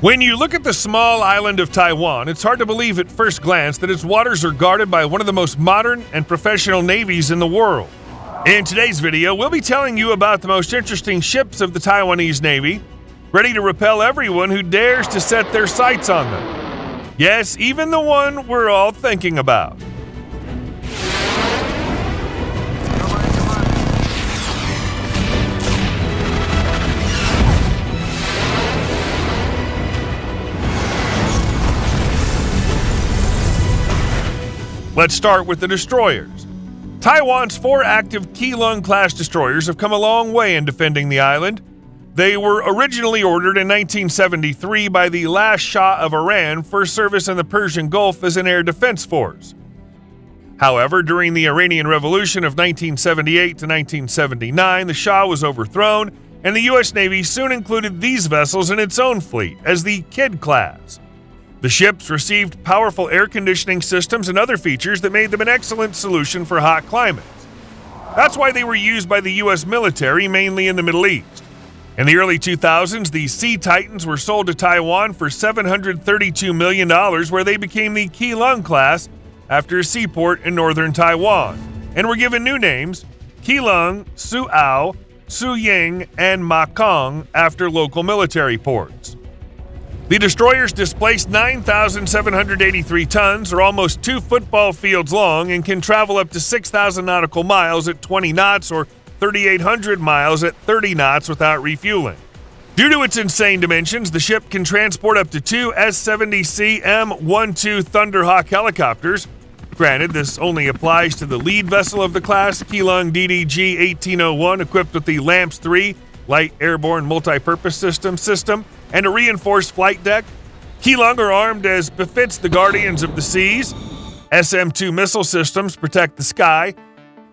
When you look at the small island of Taiwan, it's hard to believe at first glance that its waters are guarded by one of the most modern and professional navies in the world. In today's video, we'll be telling you about the most interesting ships of the Taiwanese Navy, ready to repel everyone who dares to set their sights on them. Yes, even the one we're all thinking about. Let's start with the destroyers. Taiwan's 4 active Keelung-class destroyers have come a long way in defending the island. They were originally ordered in 1973 by the last Shah of Iran for service in the Persian Gulf as an air defense force. However, during the Iranian Revolution of 1978 to 1979, the Shah was overthrown, and the U.S. Navy soon included these vessels in its own fleet as the Kidd class. The ships received powerful air conditioning systems and other features that made them an excellent solution for hot climates. That's why they were used by the U.S. military, mainly in the Middle East. In the early 2000s, the Sea Titans were sold to Taiwan for $732 million, where they became the Keelung class after a seaport in northern Taiwan, and were given new names: Keelung, Suao, Suying, and Makong after local military ports. The destroyers displaced 9,783 tons, or almost 2 football fields long, and can travel up to 6,000 nautical miles at 20 knots or 3,800 miles at 30 knots without refueling. Due to its insane dimensions, the ship can transport up to 2 S-70C M12 Thunderhawk helicopters. Granted, this only applies to the lead vessel of the class, Keelung DDG 1801, equipped with the LAMPS 3 Light Airborne Multipurpose System, and a reinforced flight deck. Keelung are armed as befits the Guardians of the Seas. SM-2 missile systems protect the sky.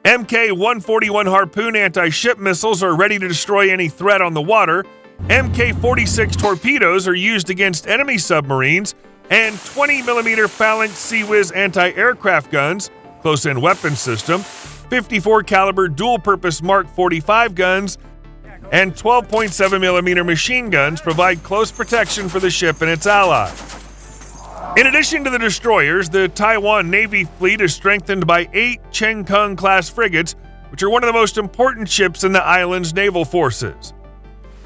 Mk-141 Harpoon anti-ship missiles are ready to destroy any threat on the water. Mk-46 torpedoes are used against enemy submarines. And 20mm Phalanx Sea-Whiz anti-aircraft guns, close-in weapon system, 54 caliber dual-purpose Mark 45 guns, and 12.7mm machine guns provide close protection for the ship and its allies. In addition to the destroyers, the Taiwan Navy fleet is strengthened by 8 Chenkung-class frigates, which are one of the most important ships in the island's naval forces.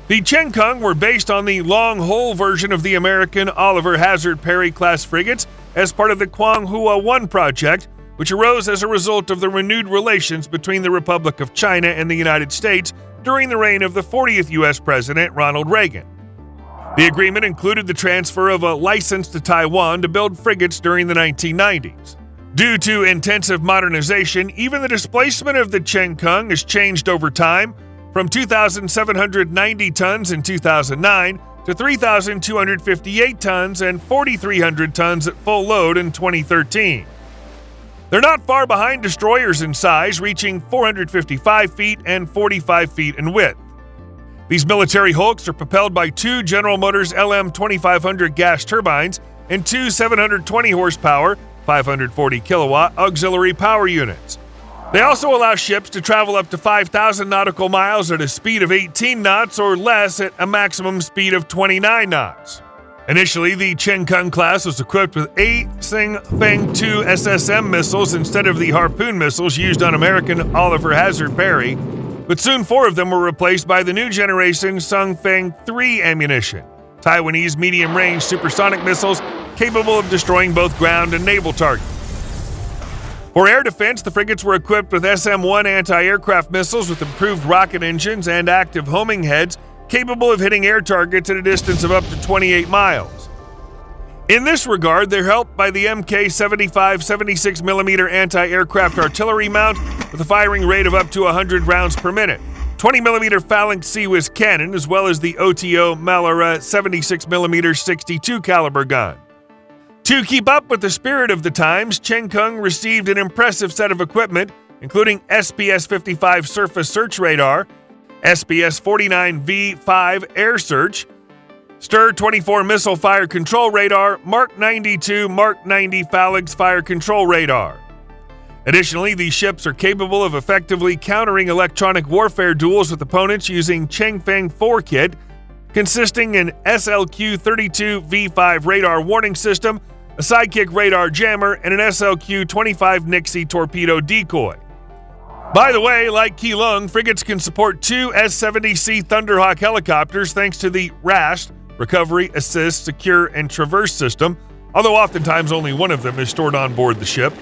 The Chenkung were based on the long-hull version of the American Oliver Hazard Perry-class frigates as part of the Kwanghua 1 project, which arose as a result of the renewed relations between the Republic of China and the United States during the reign of the 40th U.S. President Ronald Reagan. The agreement included the transfer of a license to Taiwan to build frigates during the 1990s. Due to intensive modernization, even the displacement of the Chenkung has changed over time, from 2,790 tons in 2009 to 3,258 tons and 4,300 tons at full load in 2013. They're not far behind destroyers in size, reaching 455 feet and 45 feet in width. These military hulks are propelled by 2 General Motors LM2500 gas turbines and 2 720 horsepower, 540 kilowatt auxiliary power units. They also allow ships to travel up to 5,000 nautical miles at a speed of 18 knots or less at a maximum speed of 29 knots. Initially, the Chenkung class was equipped with 8 Feng 2 SSM missiles instead of the Harpoon missiles used on American Oliver Hazard Perry, but soon 4 of them were replaced by the new generation Feng 3 ammunition, Taiwanese medium-range supersonic missiles capable of destroying both ground and naval targets. For air defense, the frigates were equipped with SM-1 anti-aircraft missiles with improved rocket engines and active homing heads capable of hitting air targets at a distance of up to 28 miles. In this regard, they're helped by the Mk-75 76mm anti-aircraft artillery mount with a firing rate of up to 100 rounds per minute, 20mm Phalanx Sea-Whiz cannon, as well as the OTO Malara 76mm 62 caliber gun. To keep up with the spirit of the times, Chenkung received an impressive set of equipment, including SPS-55 surface search radar, SPS-49V5 air search, STIR-24 missile fire control radar, Mark 92 Mark 90 Phalanx fire control radar. Additionally, these ships are capable of effectively countering electronic warfare duels with opponents using Changfeng 4 kit, consisting an SLQ-32V5 radar warning system, a sidekick radar jammer, and an SLQ-25 Nixie torpedo decoy. By the way, like Keelung, frigates can support two S-70C Thunderhawk helicopters thanks to the RAST, Recovery, Assist, Secure, and Traverse system, although oftentimes only one of them is stored on board the ship.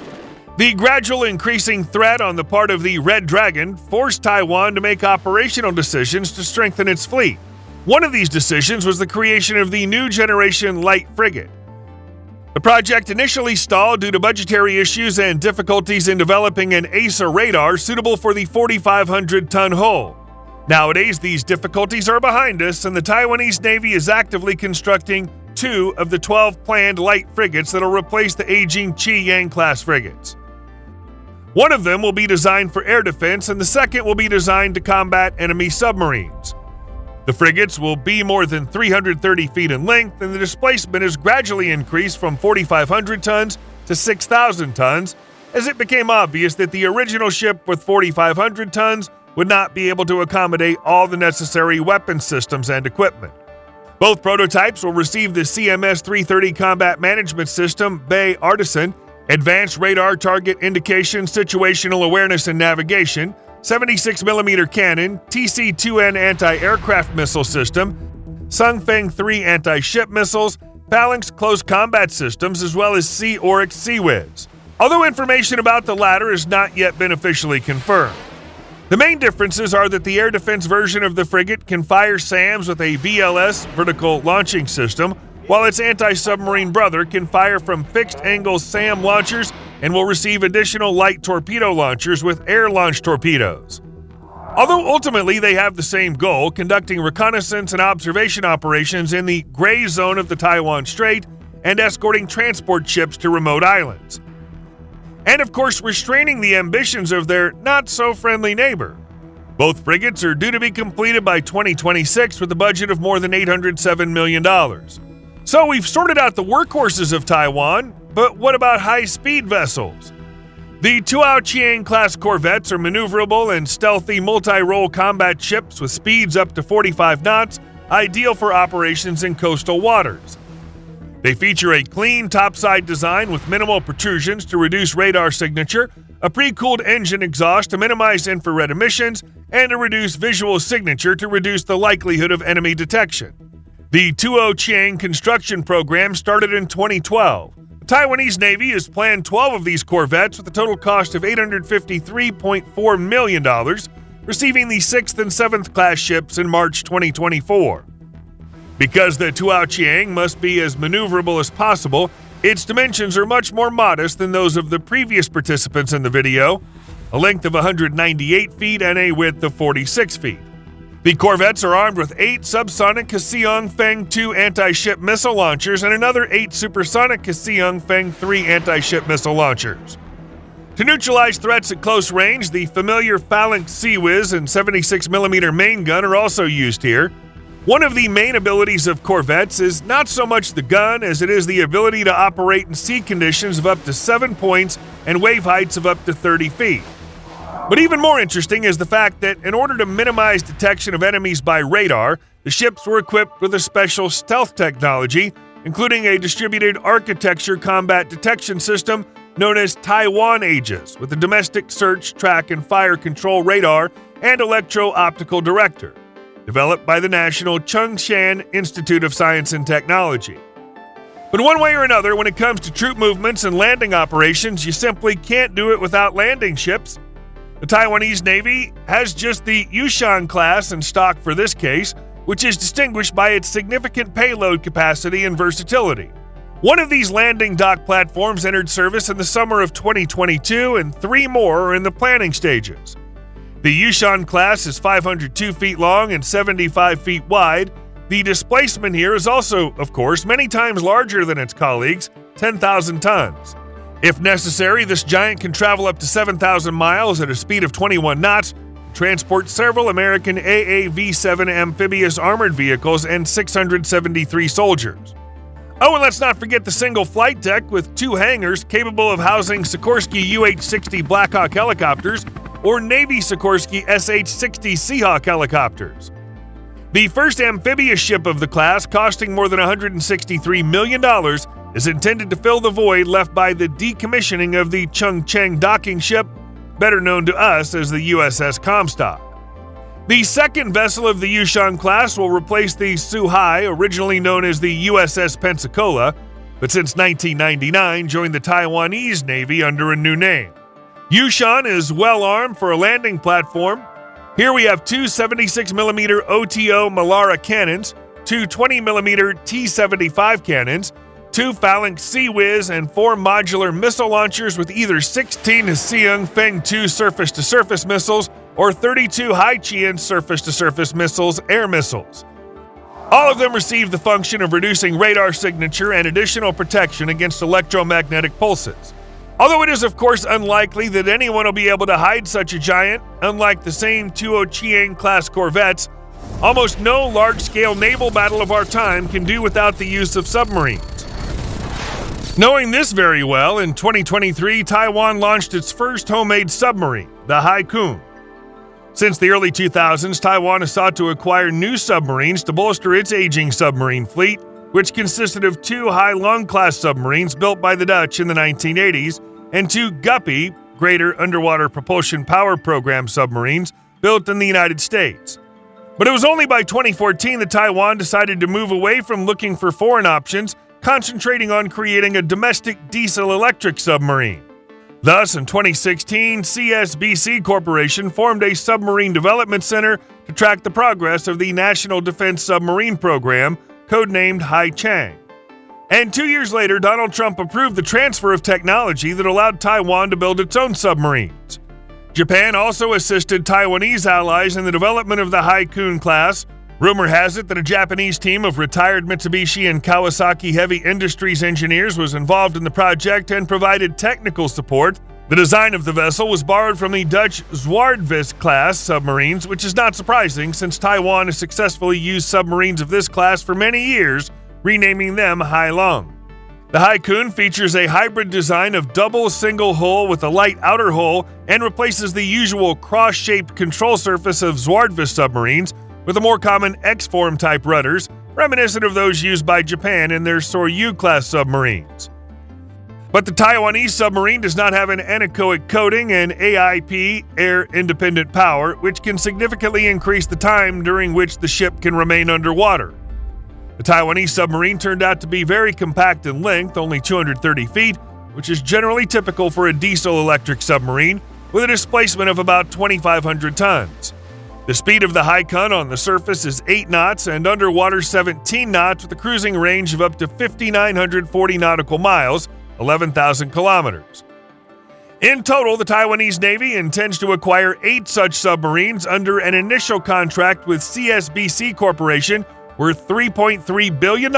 The gradual increasing threat on the part of the Red Dragon forced Taiwan to make operational decisions to strengthen its fleet. One of these decisions was the creation of the new generation light frigate. The project initially stalled due to budgetary issues and difficulties in developing an ASA radar suitable for the 4,500-ton hull. Nowadays, these difficulties are behind us, and the Taiwanese Navy is actively constructing 2 of the 12 planned light frigates that will replace the aging Chi-Yang-class frigates. One of them will be designed for air defense, and the second will be designed to combat enemy submarines. The frigates will be more than 330 feet in length, and the displacement is gradually increased from 4,500 tons to 6,000 tons, as it became obvious that the original ship with 4,500 tons would not be able to accommodate all the necessary weapon systems and equipment. Both prototypes will receive the CMS 330 Combat Management System, Bay Artisan, Advanced Radar Target Indication, Situational Awareness and Navigation, 76mm cannon, TC-2N anti-aircraft missile system, Sungfeng 3 anti-ship missiles, Phalanx close combat systems, as well as Sea Oryx Sea-Wiz, although information about the latter has not yet been officially confirmed. The main differences are that the air defense version of the frigate can fire SAMs with a VLS vertical launching system, while its anti-submarine brother can fire from fixed-angle SAM launchers and will receive additional light torpedo launchers with air-launched torpedoes. Although ultimately they have the same goal, conducting reconnaissance and observation operations in the gray zone of the Taiwan Strait and escorting transport ships to remote islands. And of course, restraining the ambitions of their not-so-friendly neighbor. Both frigates are due to be completed by 2026 with a budget of more than $807 million. So we've sorted out the workhorses of Taiwan, but what about high-speed vessels? The Tuao-Chiang class corvettes are maneuverable and stealthy multi-role combat ships with speeds up to 45 knots, ideal for operations in coastal waters. They feature a clean topside design with minimal protrusions to reduce radar signature, a pre-cooled engine exhaust to minimize infrared emissions, and a reduced visual signature to reduce the likelihood of enemy detection. The Tuao-Chiang construction program started in 2012. The Taiwanese Navy has planned 12 of these corvettes with a total cost of $853.4 million, receiving the 6th and 7th class ships in March 2024. Because the Tuao-Chiang must be as maneuverable as possible, its dimensions are much more modest than those of the previous participants in the video, a length of 198 feet and a width of 46 feet. The corvettes are armed with 8 subsonic Kaseong Feng 2 anti-ship missile launchers and another 8 supersonic Kaseong Feng 3 anti-ship missile launchers. To neutralize threats at close range, the familiar Phalanx Sea-Wiz and 76mm main gun are also used here. One of the main abilities of corvettes is not so much the gun as it is the ability to operate in sea conditions of up to 7 points and wave heights of up to 30 feet. But even more interesting is the fact that in order to minimize detection of enemies by radar, the ships were equipped with a special stealth technology, including a distributed architecture combat detection system known as Taiwan Aegis, with a domestic search, track, and fire control radar and electro-optical director, developed by the National Chung-Shan Institute of Science and Technology. But one way or another, when it comes to troop movements and landing operations, you simply can't do it without landing ships. The Taiwanese Navy has just the Yushan class in stock for this case, which is distinguished by its significant payload capacity and versatility. One of these landing dock platforms entered service in the summer of 2022, and 3 more are in the planning stages. The Yushan class is 502 feet long and 75 feet wide. The displacement here is also, of course, many times larger than its colleagues, 10,000 tons. If necessary, this giant can travel up to 7,000 miles at a speed of 21 knots, and transport several American AAV-7 amphibious armored vehicles and 673 soldiers. Oh, and let's not forget the single flight deck with 2 hangars capable of housing Sikorsky UH-60 Blackhawk helicopters or Navy Sikorsky SH-60 Seahawk helicopters. The first amphibious ship of the class, costing more than $163 million, is intended to fill the void left by the decommissioning of the Chungcheng docking ship, better known to us as the USS Comstock. The second vessel of the Yushan class will replace the Suhai, originally known as the USS Pensacola, but since 1999 joined the Taiwanese Navy under a new name. Yushan is well armed for a landing platform. Here we have two 76mm OTO Malara cannons, two 20mm T-75 cannons, two Phalanx Sea-Wiz, and four modular missile launchers with either 16 Hsiung Feng-2 surface-to-surface missiles or 32 Haiqian surface-to-surface missiles air missiles. All of them receive the function of reducing radar signature and additional protection against electromagnetic pulses. Although it is of course unlikely that anyone will be able to hide such a giant, unlike the same Tuo Chiang-class corvettes, almost no large-scale naval battle of our time can do without the use of submarines. Knowing this very well, in 2023, Taiwan launched its first homemade submarine, the Haikun. Since the early 2000s, Taiwan has sought to acquire new submarines to bolster its aging submarine fleet, which consisted of two Hai Long-class submarines built by the Dutch in the 1980s and two Guppy, Greater Underwater Propulsion Power Program submarines, built in the United States. But it was only by 2014 that Taiwan decided to move away from looking for foreign options, concentrating on creating a domestic diesel-electric submarine. Thus, in 2016, CSBC Corporation formed a submarine development center to track the progress of the National Defense Submarine Program, codenamed Haichang. And 2 years later, Donald Trump approved the transfer of technology that allowed Taiwan to build its own submarines. Japan also assisted Taiwanese allies in the development of the Haikun class. Rumor has it that a Japanese team of retired Mitsubishi and Kawasaki Heavy Industries engineers was involved in the project and provided technical support. The design of the vessel was borrowed from the Dutch Zwaardvis-class submarines, which is not surprising since Taiwan has successfully used submarines of this class for many years, renaming them Hai Long. The Haikun features a hybrid design of double single hull with a light outer hull and replaces the usual cross-shaped control surface of Zwaardvis submarines with a more common X-form type rudders, reminiscent of those used by Japan in their Soryu-class submarines. But the Taiwanese submarine does not have an anechoic coating and AIP, air-independent power, which can significantly increase the time during which the ship can remain underwater. The Taiwanese submarine turned out to be very compact in length, only 230 feet, which is generally typical for a diesel-electric submarine, with a displacement of about 2,500 tons. The speed of the Haikun on the surface is 8 knots and underwater 17 knots with a cruising range of up to 5,940 nautical miles, 11,000 kilometers. In total, the Taiwanese Navy intends to acquire 8 such submarines under an initial contract with CSBC Corporation worth $3.3 billion,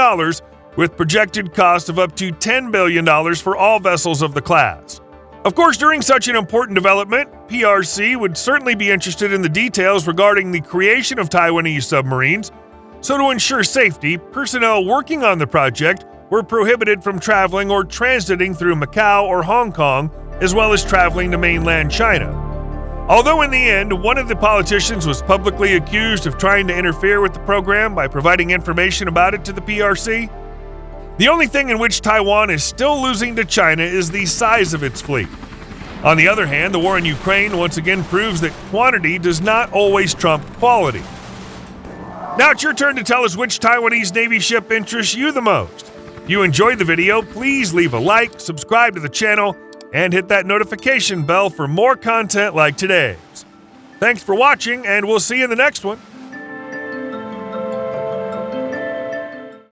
with projected cost of up to $10 billion for all vessels of the class. Of course, during such an important development, PRC would certainly be interested in the details regarding the creation of Taiwanese submarines, so to ensure safety, personnel working on the project were prohibited from traveling or transiting through Macau or Hong Kong, as well as traveling to mainland China. Although in the end, one of the politicians was publicly accused of trying to interfere with the program by providing information about it to the PRC, the only thing in which Taiwan is still losing to China is the size of its fleet. On the other hand, the war in Ukraine once again proves that quantity does not always trump quality. Now it's your turn to tell us which Taiwanese Navy ship interests you the most. If you enjoyed the video, please leave a like, subscribe to the channel, and hit that notification bell for more content like today's. Thanks for watching, and we'll see you in the next one.